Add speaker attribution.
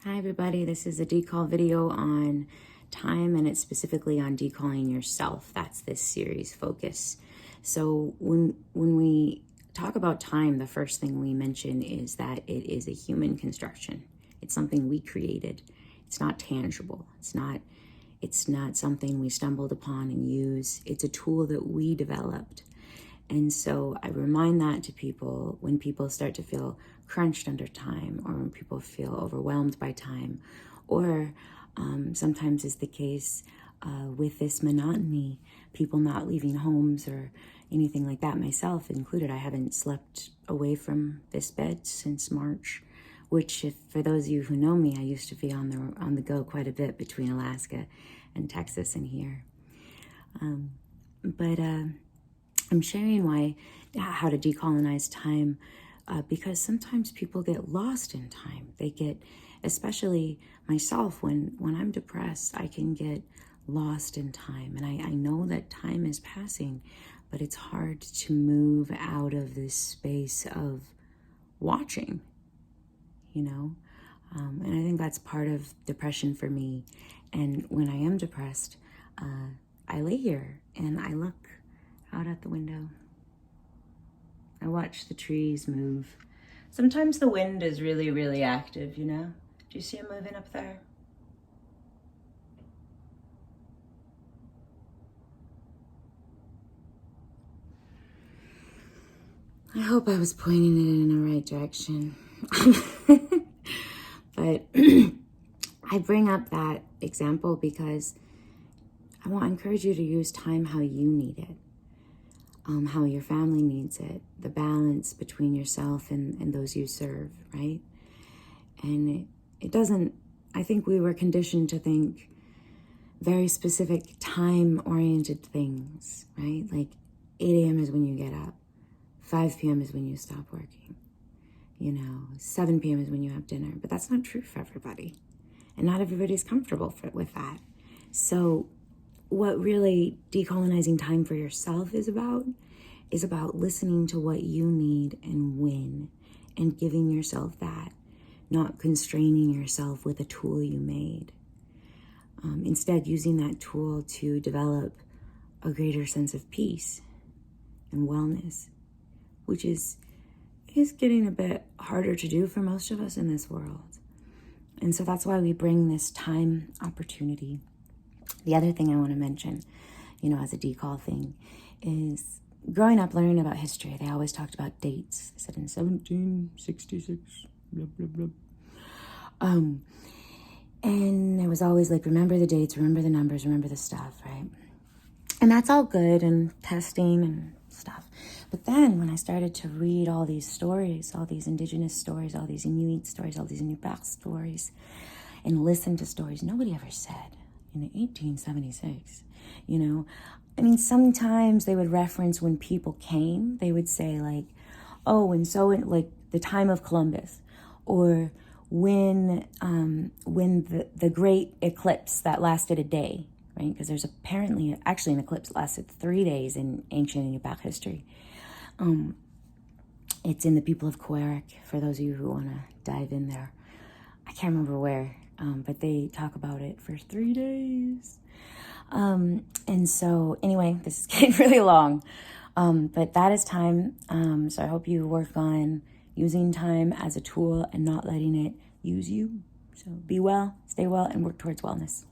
Speaker 1: Hi everybody, this is a decall video on time, and it's specifically on decalling yourself. That's this series focus. So when we talk about time, the first thing we mention is that it is a human construction. It's something we created. It's not tangible. It's not something we stumbled upon and use. It's a tool that we developed. And so I remind that to people when people start to feel crunched under time, or when people feel overwhelmed by time, or sometimes is the case with this monotony, people not leaving homes or anything like that, myself included. I haven't slept away from this bed since March, which, if for those of you who know me, I used to be on the go quite a bit between Alaska and Texas and here. But I'm sharing how to decolonize time, because sometimes people get lost in time. They get, especially myself, when I'm depressed, I can get lost in time. And I know that time is passing, but it's hard to move out of this space of watching, and I think that's part of depression for me. And when I am depressed, I lay here and I look out at the window. I watch the trees move. Sometimes the wind is really, really active, Do you see it moving up there? I hope I was pointing it in the right direction. But I bring up that example because I want to encourage you to use time how you need it. How your family needs it, the balance between yourself and those you serve, right? And it doesn't, I think we were conditioned to think very specific time-oriented things, right? Like 8 a.m. is when you get up, 5 p.m. is when you stop working, 7 p.m. is when you have dinner. But that's not true for everybody. And not everybody's comfortable with that. So what really decolonizing time for yourself is about listening to what you need and when, and giving yourself that, not constraining yourself with a tool you made. Instead, using that tool to develop a greater sense of peace and wellness, which is getting a bit harder to do for most of us in this world. And so that's why we bring this time opportunity. The other thing I want to mention, as a decall thing, is growing up learning about history. They always talked about dates. They said in 1766, blah, blah, blah. And it was always like, remember the dates, remember the numbers, remember the stuff, right? And that's all good, and testing and stuff. But then when I started to read all these stories, all these indigenous stories, all these Inuit stories, all these Inupiaq stories, and listen to stories nobody ever said in 1876, sometimes they would reference when people came. They would say like, oh, and so like the time of Columbus, or when the great eclipse that lasted a day, right? Because there's actually an eclipse that lasted 3 days in ancient Inupiaq history. It's in the people of Quebec, for those of you who want to dive in there. I can't remember where, but they talk about it for 3 days. And so anyway, this is getting really long, but that is time. So I hope you work on using time as a tool and not letting it use you. So be well, stay well, and work towards wellness.